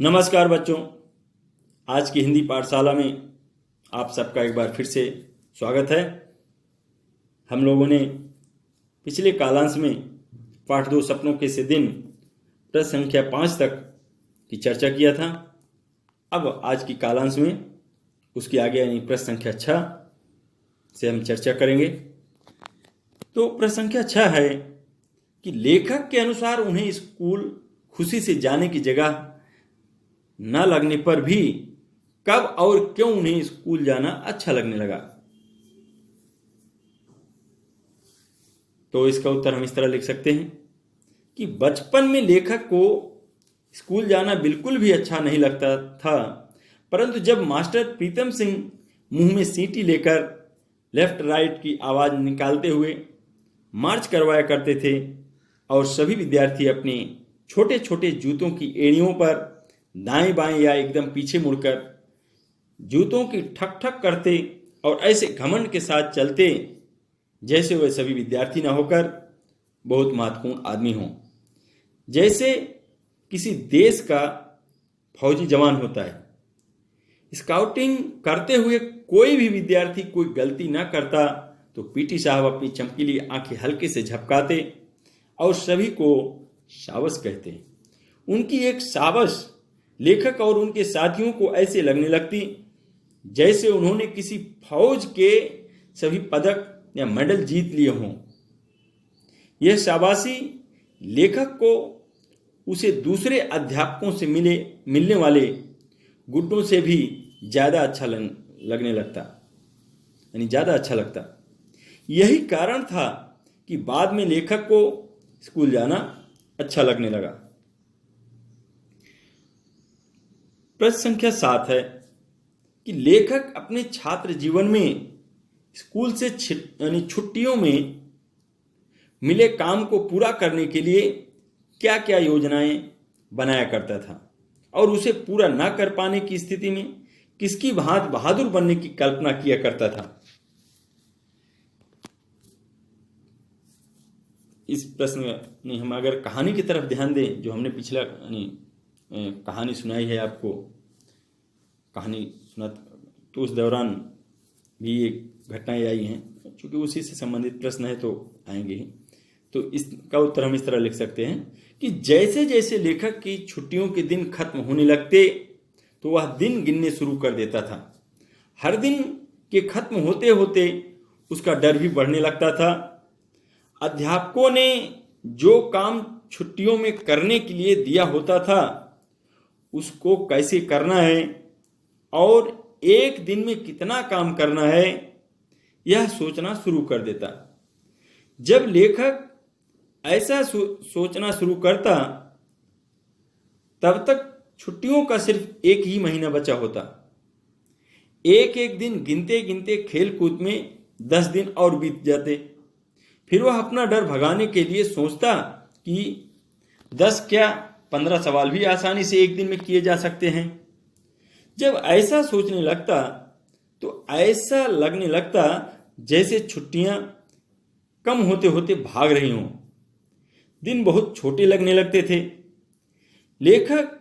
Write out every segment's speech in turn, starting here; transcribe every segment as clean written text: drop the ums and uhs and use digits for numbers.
नमस्कार बच्चों, आज की हिंदी पाठशाला में आप सबका एक बार फिर से स्वागत है। हम लोगों ने पिछले कालांश में पाठ 2 सपनों के से दिन प्रश्न संख्या 5 तक की चर्चा किया था। अब आज की कालांश में उसके आगे यानी प्रश्न संख्या 6 से हम चर्चा करेंगे। तो प्रश्न संख्या 6 है कि लेखक के अनुसार उन्हें स्कूल खुशी से जाने की जगह न लगने पर भी कब और क्यों उन्हें स्कूल जाना अच्छा लगने लगा। तो इसका उत्तर हम इस तरह लिख सकते हैं कि बचपन में लेखक को स्कूल जाना बिल्कुल भी अच्छा नहीं लगता था, परंतु जब मास्टर प्रीतम सिंह मुंह में सीटी लेकर लेफ्ट राइट की आवाज निकालते हुए मार्च करवाया करते थे और सभी विद्यार्थी अपने छोटे छोटे जूतों की एड़ियों पर दाएं बाएं या एकदम पीछे मुड़कर जूतों की ठक ठक करते और ऐसे घमंड के साथ चलते जैसे वे सभी विद्यार्थी न होकर बहुत महत्वपूर्ण आदमी हों, जैसे किसी देश का फौजी जवान होता है। स्काउटिंग करते हुए कोई भी विद्यार्थी कोई गलती न करता तो पीटी साहब अपनी चमकीली आंखें हल्के से झपकाते और सभी को शाबाश कहते। उनकी एक शाबाश लेखक और उनके साथियों को ऐसे लगने लगती जैसे उन्होंने किसी फौज के सभी पदक या मेडल जीत लिए हों। यह शाबाशी लेखक को उसे दूसरे अध्यापकों से मिलने वाले गुड्डों से भी ज़्यादा अच्छा लगने लगता, यानी ज़्यादा अच्छा लगता। यही कारण था कि बाद में लेखक को स्कूल जाना अच्छा लगने लगा। प्रश्न संख्या 7 है कि लेखक अपने छात्र जीवन में स्कूल से यानी छुट्टियों में मिले काम को पूरा करने के लिए क्या क्या योजनाएं बनाया करता था और उसे पूरा ना कर पाने की स्थिति में किसकी भांति बहादुर बनने की कल्पना किया करता था। इस प्रश्न में हम अगर कहानी की तरफ ध्यान दें, जो हमने पिछला कहानी सुनाई है आपको, कहानी सुना तो उस दौरान भी एक घटनाएं आई हैं, क्योंकि उसी से संबंधित प्रश्न है तो आएंगे ही। तो इसका उत्तर हम इस तरह लिख सकते हैं कि जैसे जैसे लेखक की छुट्टियों के दिन खत्म होने लगते तो वह दिन गिनने शुरू कर देता था। हर दिन के खत्म होते होते उसका डर भी बढ़ने लगता था। अध्यापकों ने जो काम छुट्टियों में करने के लिए दिया होता था उसको कैसे करना है और एक दिन में कितना काम करना है यह सोचना शुरू कर देता। जब लेखक ऐसा सोचना शुरू करता तब तक छुट्टियों का सिर्फ एक ही महीना बचा होता। एक एक दिन गिनते गिनते खेल कूद में 10 दिन और बीत जाते। फिर वह अपना डर भगाने के लिए सोचता कि 10 क्या 15 सवाल भी आसानी से एक दिन में किए जा सकते हैं। जब ऐसा सोचने लगता तो ऐसा लगने लगता जैसे छुट्टियां कम होते होते भाग रही हों। दिन बहुत छोटे लगने लगते थे। लेखक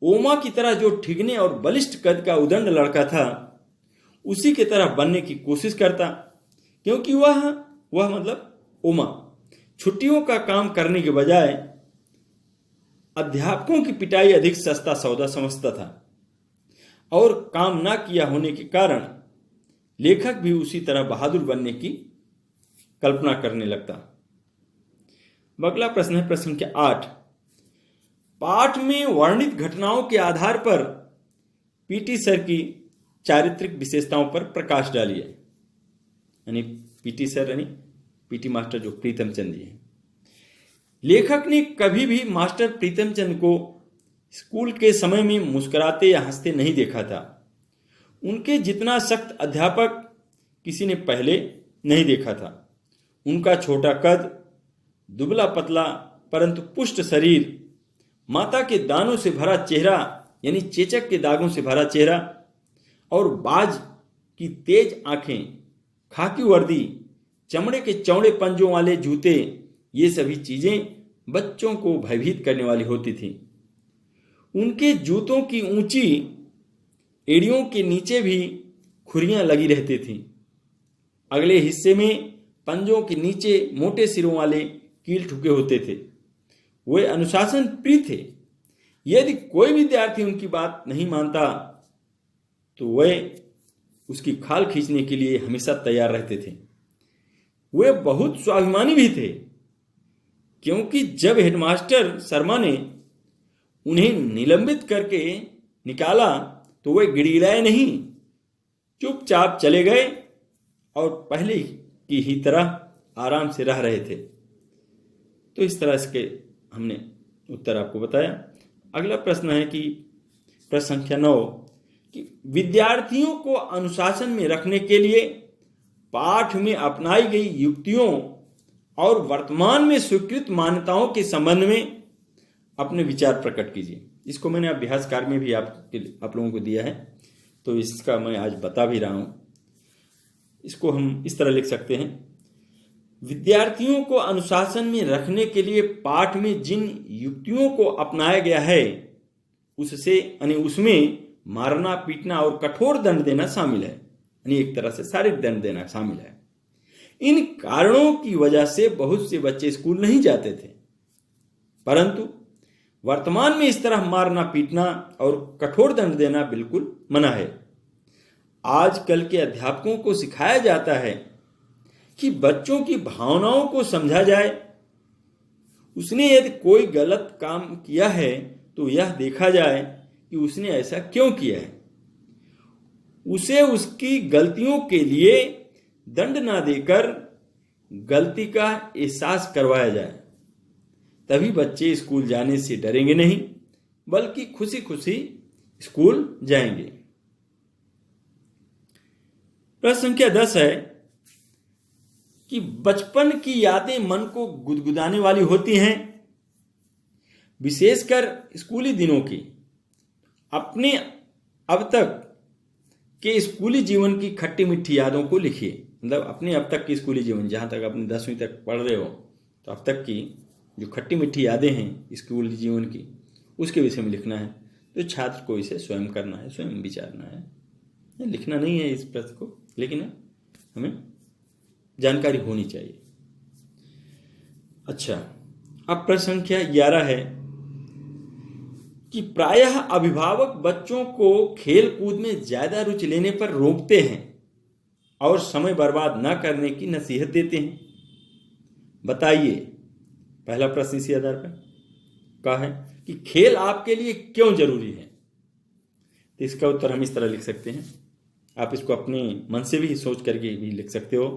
ओमा की तरह जो ठिगने और बलिष्ठ कद का उदंड लड़का था उसी की तरह बनने की कोशिश करता, क्योंकि वह मतलब ओमा छुट्टियों का काम करने के बजाय अध्यापकों की पिटाई अधिक सस्ता सौदा समझता था और काम ना किया होने के कारण लेखक भी उसी तरह बहादुर बनने की कल्पना करने लगता। अगला प्रश्न है प्रश्न संख्या 8। पाठ में वर्णित घटनाओं के आधार पर पीटी सर की चारित्रिक विशेषताओं पर प्रकाश डालिए। यानी पीटी सर यानी पीटी मास्टर जो प्रीतम चंद जी हैं। लेखक ने कभी भी मास्टर प्रीतम चंद को स्कूल के समय में मुस्कुराते या हंसते नहीं देखा था। उनके जितना सख्त अध्यापक किसी ने पहले नहीं देखा था। उनका छोटा कद, दुबला पतला परंतु पुष्ट शरीर, माता के दानों से भरा चेहरा यानी चेचक के दागों से भरा चेहरा और बाज की तेज आंखें, खाकी वर्दी, चमड़े के चौड़े पंजों वाले जूते, ये सभी चीजें बच्चों को भयभीत करने वाली होती थी। उनके जूतों की ऊंची एड़ियों के नीचे भी खुरियां लगी रहती थीं। अगले हिस्से में पंजों के नीचे मोटे सिरों वाले कील ठुके होते थे। वे अनुशासन प्रिय थे। यदि कोई विद्यार्थी उनकी बात नहीं मानता तो वे उसकी खाल खींचने के लिए हमेशा तैयार रहते थे। वे बहुत स्वाभिमानी भी थे, क्योंकि जब हेडमास्टर शर्मा ने उन्हें निलंबित करके निकाला तो वे गिड़गिड़ाए नहीं, चुपचाप चले गए और पहले की ही तरह आराम से रह रहे थे। तो इस तरह से हमने उत्तर आपको बताया। अगला प्रश्न है कि प्रश्न संख्या 9 कि विद्यार्थियों को अनुशासन में रखने के लिए पाठ में अपनाई गई युक्तियों और वर्तमान में स्वीकृत मान्यताओं के संबंध में अपने विचार प्रकट कीजिए। इसको मैंने अभ्यास कार्य में भी आप लोगों को दिया है, तो इसका मैं आज बता भी रहा हूं। इसको हम इस तरह लिख सकते हैं, विद्यार्थियों को अनुशासन में रखने के लिए पाठ में जिन युक्तियों को अपनाया गया है उसमें मारना, पीटना और कठोर दंड देना शामिल है, यानी एक तरह से शारीरिक दंड देना शामिल है। इन कारणों की वजह से बहुत से बच्चे स्कूल नहीं जाते थे, परंतु वर्तमान में इस तरह मारना, पीटना और कठोर दंड देना बिल्कुल मना है। आजकल के अध्यापकों को सिखाया जाता है कि बच्चों की भावनाओं को समझा जाए। उसने यदि कोई गलत काम किया है तो यह देखा जाए कि उसने ऐसा क्यों किया है। उसे उसकी गलतियों के लिए दंड ना देकर गलती का एहसास करवाया जाए। तभी बच्चे स्कूल जाने से डरेंगे नहीं, बल्कि खुशी खुशी स्कूल जाएंगे। प्रश्न संख्या 10 है कि बचपन की यादें मन को गुदगुदाने वाली होती हैं, विशेषकर स्कूली दिनों की। अपने अब तक के स्कूली जीवन की खट्टी मीठी यादों को लिखिए। मतलब अपने अब तक की स्कूली जीवन, जहां तक अपने 10वीं तक पढ़ रहे हो, तो अब तक की जो खट्टी मीठी यादें हैं स्कूली जीवन की, उसके विषय में लिखना है। तो छात्र को इसे स्वयं करना है, स्वयं विचारना है, लिखना नहीं है इस प्रश्न को, लेकिन हमें जानकारी होनी चाहिए। अच्छा, अब प्रश्न संख्या 11 है कि प्रायः अभिभावक बच्चों को खेल कूद में ज्यादा रुचि लेने पर रोकते हैं और समय बर्बाद न करने की नसीहत देते हैं। बताइए, पहला प्रश्न इसी आधार पर का है कि खेल आपके लिए क्यों जरूरी है। तो इसका उत्तर हम इस तरह लिख सकते हैं, आप इसको अपने मन से भी सोच करके भी लिख सकते हो।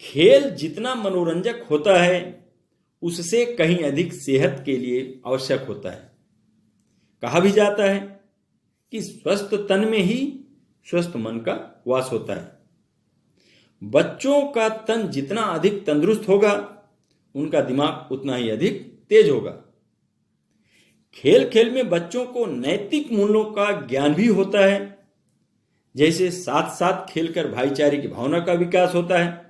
खेल जितना मनोरंजक होता है उससे कहीं अधिक सेहत के लिए आवश्यक होता है। कहा भी जाता है कि स्वस्थ तन में ही स्वस्थ मन का वास होता है। बच्चों का तन जितना अधिक तंदुरुस्त होगा उनका दिमाग उतना ही अधिक तेज होगा। खेल खेल में बच्चों को नैतिक मूल्यों का ज्ञान भी होता है, जैसे साथ साथ खेलकर भाईचारे की भावना का विकास होता है।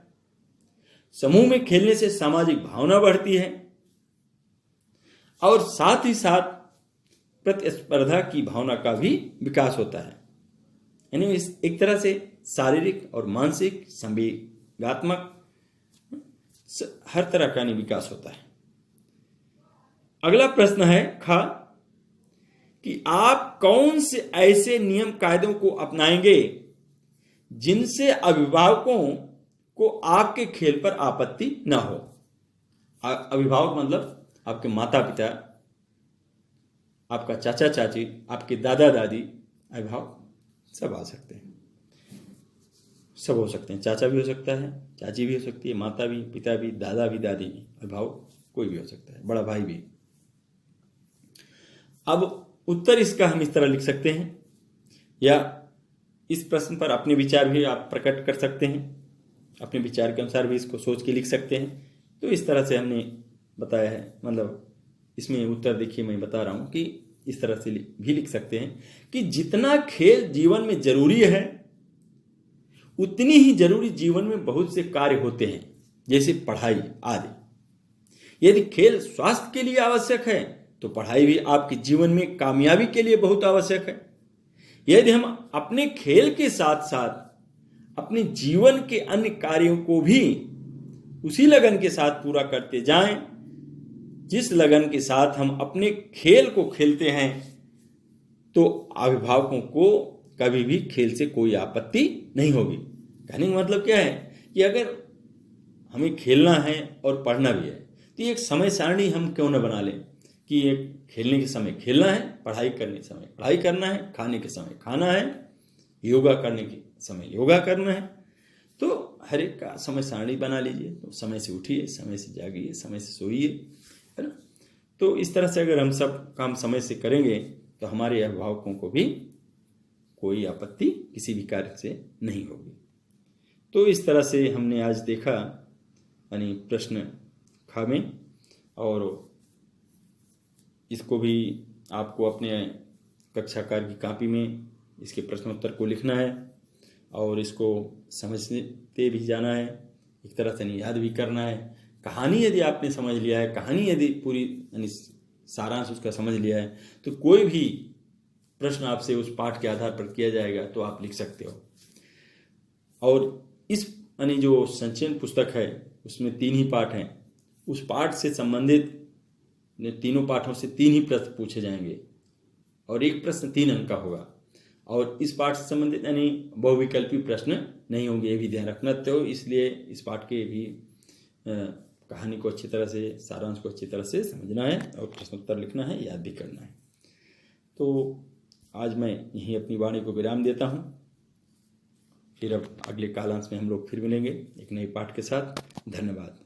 समूह में खेलने से सामाजिक भावना बढ़ती है और साथ ही साथ प्रतिस्पर्धा की भावना का भी विकास होता है। यानी एक तरह से शारीरिक और मानसिक, संवेगात्मक, हर तरह का विकास होता है। अगला प्रश्न है खा कि आप कौन से ऐसे नियम कायदों को अपनाएंगे जिनसे अभिभावकों को आपके खेल पर आपत्ति ना हो। अभिभावक मतलब आपके माता पिता, आपका चाचा चाची, आपके दादा दादी, अभिभावक सब आ सकते हैं, सब हो सकते हैं। चाचा भी हो सकता है, चाची भी हो सकती है, माता भी, पिता भी, दादा भी, दादी भी, अभिभावक कोई भी हो सकता है, बड़ा भाई भी। अब उत्तर इसका हम इस तरह लिख सकते हैं, या इस प्रश्न पर अपने विचार भी आप प्रकट कर सकते हैं, अपने विचार के अनुसार भी इसको सोच के लिख सकते हैं। तो इस तरह से हमने बताया है। मतलब इसमें उत्तर देखिए, मैं बता रहा हूं कि इस तरह से भी लिख सकते हैं कि जितना खेल जीवन में जरूरी है उतनी ही जरूरी जीवन में बहुत से कार्य होते हैं, जैसे पढ़ाई आदि। यदि खेल स्वास्थ्य के लिए आवश्यक है तो पढ़ाई भी आपके जीवन में कामयाबी के लिए बहुत आवश्यक है। यदि हम अपने खेल के साथ साथ अपने जीवन के अन्य कार्यों को भी उसी लगन के साथ पूरा करते जाएं, जिस लगन के साथ हम अपने खेल को खेलते हैं, तो अभिभावकों को कभी भी खेल से कोई आपत्ति नहीं होगी। कहने का मतलब क्या है कि अगर हमें खेलना है और पढ़ना भी है, तो एक समय सारणी हम क्यों न बना लें कि एक खेलने के समय खेलना है, पढ़ाई करने के समय पढ़ाई करना है, खाने के समय खाना है, योगा करने के समय योगा करना है। तो हर एक का समय सारणी बना लीजिए। तो समय से उठिए, समय से जागिए, समय से सोइए, है ना। तो इस तरह से अगर हम सब काम समय से करेंगे तो हमारे अभिभावकों को भी कोई आपत्ति किसी भी कार्य से नहीं होगी। तो इस तरह से हमने आज देखा यानी प्रश्न खा में, और इसको भी आपको अपने कक्षा कार्य की कॉपी में इसके प्रश्नोत्तर को लिखना है और इसको समझते भी जाना है, एक तरह से याद भी करना है। कहानी यदि आपने समझ लिया है, कहानी यदि पूरी यानी सारांश उसका समझ लिया है, तो कोई भी प्रश्न आपसे उस पाठ के आधार पर किया जाएगा तो आप लिख सकते हो। और इस यानी जो संचयन पुस्तक है उसमें 3 ही पाठ हैं। उस पाठ से संबंधित तीनों पाठों से 3 ही प्रश्न पूछे जाएंगे और एक प्रश्न 3 अंक का होगा। और इस पाठ से संबंधित यानी बहुविकल्पी प्रश्न नहीं होंगे, ये भी ध्यान रखना। तो इसलिए इस पाठ के भी कहानी को अच्छी तरह से, सारांश को अच्छी तरह से समझना है और प्रश्नोत्तर लिखना है, याद भी करना है। तो आज मैं यहीं अपनी वाणी को विराम देता हूँ। फिर अब अगले कालांश में हम लोग फिर मिलेंगे एक नए पाठ के साथ। धन्यवाद।